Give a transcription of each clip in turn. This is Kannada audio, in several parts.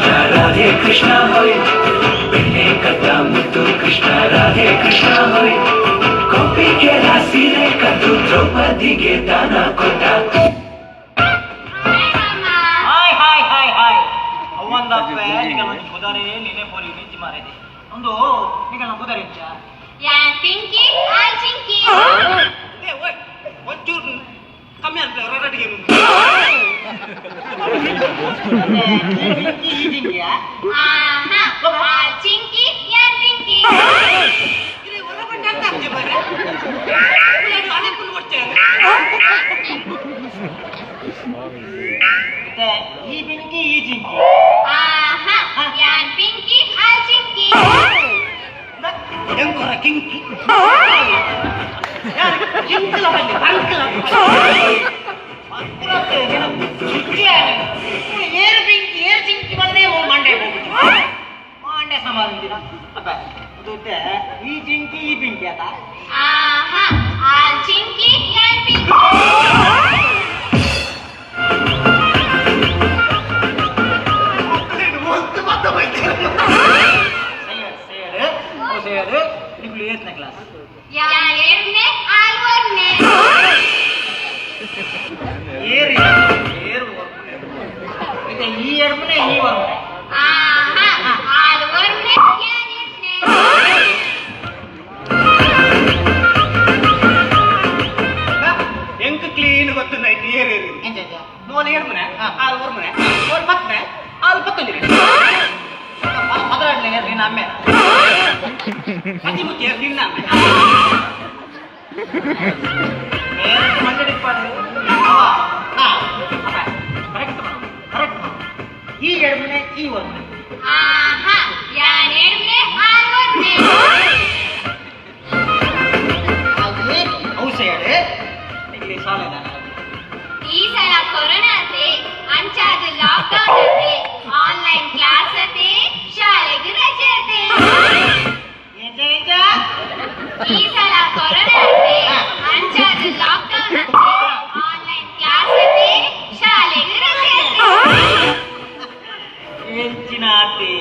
ಕೃಷ್ಣ ರಾಧೆ ಕೃಷ್ಣ ಹೋಯ್ ಬೆಣ್ಣೆ ಕಟ್ಟ ಮುದ್ದು ಕೃಷ್ಣ ರಾಧೆ ಕೃಷ್ಣ ಹೋಯ್ ಗೋಪಿಗೆ ಸೀರೆ ಕದ್ದು ದ್ರೌಪದಿಗೆ ದಾನ ಕೊಟ್ಟ. ಹಾಯ್ ಹಾಯ್ ಹಾಯ್ ಹಾಯ್ ಅವಂದಪ್ಪೆ ನಿಗಲ ಕುದರೆ ನೀನೆ ಪೋಲಿ ನಿಂತಿ ಮಾರಿದೆ ಒಂದು ನಿಗಲ ಕುದರೆ ಇಚ್ಚ ಯಾ ಪಿಂಕಿ ಆ ಚಿಂಕಿ ಏ ಓಯ್ ಒಂಚೂರು ಕಮ್ಮಿ ಅಂತ ರರಡಿಗೆ ಪಿಂಕಿ ಜಿಂಗಿಯಾ ಆಹಾ ಆ ಚಿಂಕಿ ಯಾ ಪಿಂಕಿ ಇದು ಹೊರಬಂಡ ಅಂತ ಅರ್ಜಿ ಬಾರೆ ಇದು ಅನೇಕುಲ್ ಮಾಡ್ತಾರೆ ಮತ್ತೆ ಈ ಪಿಂಕಿ ಈ ಜಿಂಕಿ ಆಹಾ ಯಾ ಪಿಂಕಿ ಆ ಚಿಂಕಿ ಎಂಕೊರ ಕಿಂಕಿ ಯಾರು ಕಿಂಕಲ ಬನ್ನಿ ಅಂಕಲ ಪುರತೆ ದಿನ ಚಿಕ್ಕಿಯಾನೆ ಏರ್ ಪಿಂಕಿ ಏರ್ ಚಿಂಕಿ ಬಂದೇ ಮಂಡೆ ಹೋಗ್ಬಿಟ್ಟು ಮಂಡೆ ಸಮಾಧಾನ ದಿನ ಅಪ್ಪ ಅದು ಈ ಜಿಂಕಿ ಈ ಪಿಂಕಿ ಆತ ಆಹಾ ಆ ಚಿಂಕಿ ಯಾ ಪಿಂಕಿ ಕ್ಲಾಸ್ ಯಾ ಏರ್ನೆ ಆಲ್ವರ್ನೆ ಏರ್ ಏರ್ ಇದೆ ಈ ಎರ್ಮನೆ ಈ ವರ್ಮನೆ ಆಹಾ ಆಲ್ವರ್ನೆ ಯಾ ಏರ್ನೆ ಎಂಕ್ ಕ್ಲೀನ್ ಗೊತ್ತಿಲ್ಲ ಏರ್ ಏರ್ ನೋಲ್ ಎರ್ಮನೆ ಆಲ್ ವರ್ಮನೆ ನೋಲ್ ಪತ್ನೆ ಆಲ್ ಪತ್ತಂದಿರಿ ಅದರಡ್ಲೆ ನಿನ್ನ ಅಮ್ಮೆ ಅತಿ ಮುಖ್ಯ ನಿನ್ನ ಅಮ್ಮೆ ಈ ಎಡಮನೆ ಈ ಒಂದು ಆಹಾ ಯಾ ಏರ್ನೆ ಆಲ್ವರ್ನೆ ಅದೇ ಔಷಧ ಇಲ್ಲಿ ಸಾಲದ ಈ ಸಲ ಕೊರೋನಾ ಅತೆ ಅಂಚಾದ ಲಾಕ್ಡೌನ್ ಅತೆ ಆನ್ಲೈನ್ ಕ್ಲಾಸ್ ಅತೆ ಶಾಲೆಗೆ ರಜೆ ಅತೆ ಈ ಸಲ ಕೊರೋನಾ ಅತೆ ಅಂಚಾದ ಲಾಕ್ಡೌನ್ ಅತೆ ಆನ್ಲೈನ್ ಕ್ಲಾಸ್ ಅತೆ ಶಾಲೆಗೆ ರಜೆ ಅತೆ ಎಂಚಿನಾತಿ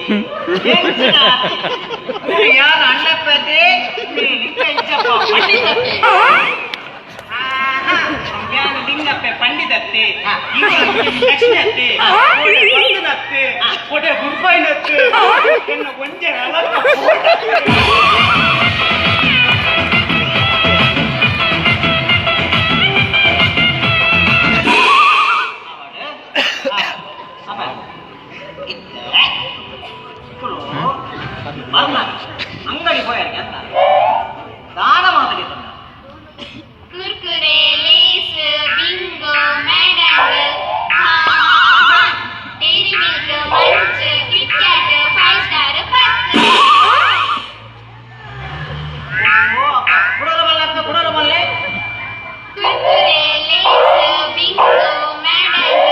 ಯಾರು ಅಣ್ಣಪ್ಪದೆ ಲಿಂಗಪ್ಪೆ ಪಂಡಿತತ್ತೆ ಲಕ್ಷ್ಮಿ ಅತ್ತೆ ಕೊಡೆ ಗುಡ್ಬೈನತ್ತೆ ಎನ್ನ ಒಂಜೆ ಅಂಗಡಿ ಹೋಯಾರಿಗೆ ಅಂತ ದಾನ ಮಾತಕ್ಕೆ ತಂದ Kurkure Lay's Bingo Mad Angles Dairy Milk Munch Kit Kat 5 Star ಕುಡೋರ ಬಲ್ಲೆ Kurkure Lay's Bingo Mad Angles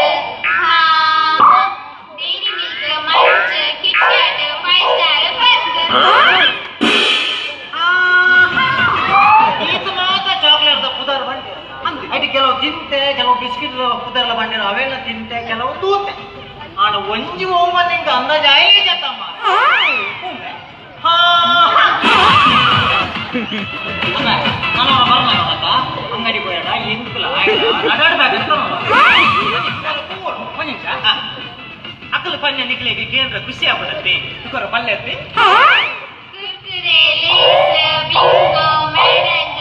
Dairy Milk Munch Kit Kat 5 Star ಕೆಲವು ತಿಂತೆ ಕೆಲವು ಬಿಸ್ಕಿಟ್ ಪುದರ್ಲ ಬಂದಿರೋ ಅವೆಲ್ಲ ತಿಂತೆ ಕೆಲವು ತೂತೆ ಆಡ ಒಂಜಿ ಹೋಮನ್ ಇಂಕ ಅಂದಾಜ ಆಯ್ಕೆ ಜತಮ್ಮ ನಾನು ಬರ್ಮ ಅಂಗಡಿ ಹೋಯಾಡ ಎಂಕಲ ನಡಾಡ್ಬೇಕಂತ ಅಕ್ಕಲು ಪನ್ಯ ನಿಕ್ಲಿಗೆ ಕೇಂದ್ರ ಖುಷಿ ಆಗ್ಬಿಡತ್ತೆ ಇಬ್ಬರ ಪಲ್ಯ ಐತಿ Kurkure Lay's Bingo Mad Angles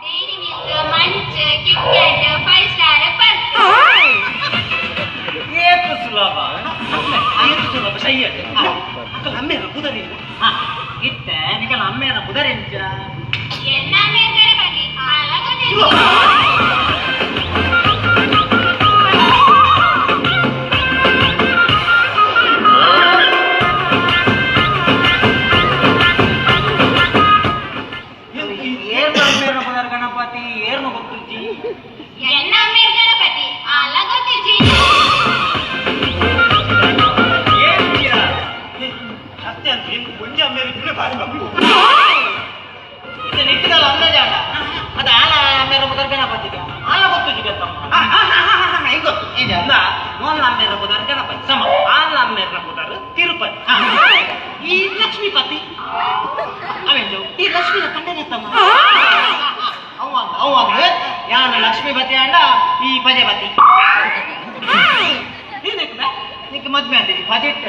Dairy Milk Munch Kit Kat 5 Star ಏತು ಸುಲಭ ಏತು ಸುಲಭ ಸೈಯಡ್ ಅಕ್ಕಲ ಅಮ್ಮೆರ ಕುದರಿ ಇತ್ತ ನಿಕಲ ಅಮ್ಮೆರ ಕುದರಿ ಎಂಚ ಎನ್ನ ಮೇಲ್ಗಡೆ ಬನ್ನಿ ಅಲಗದಿಲ್ಲ ಗಣಪತಿ ಏರ್ನ ಗೊತ್ತಿರ್ತಿ ಎನ್ನ ಮೇಲ್ಗಣಪತಿ ಅಲಗದಿಲ್ಲ ಅಷ್ಟೇ ಅಂತ ಕೊಂಚ ಮೇಲೆ ಭಾರಿ ಇದು ನಿಟ್ಟಿದಲ್ಲ ಅಂದಾಜಾಗ ಅದು ಆಲ ಮೇರೆ ಗಣಪತಿ ಗಣಪತಿ ಸಮ ಆಲ ಅಮ್ಮೇರ್ನ ಕೂತಾರು ತಿರುಪತಿ ಈ ಲಕ್ಷ್ಮೀಪತಿ ಅವೇನು ಈ ಲಕ್ಷ್ಮಿನ ಕಂಡನೆ ತಮ್ಮ ಅವಂಗ ಯಾನು ಲಕ್ಷ್ಮೀಪತಿ ಅಂಡ ಈ ಪಜೆಪತಿ ನಿಕ್ಕೆ ಮದ್ವೆ ಅಂತೀರಿ ಬಜೆಟ್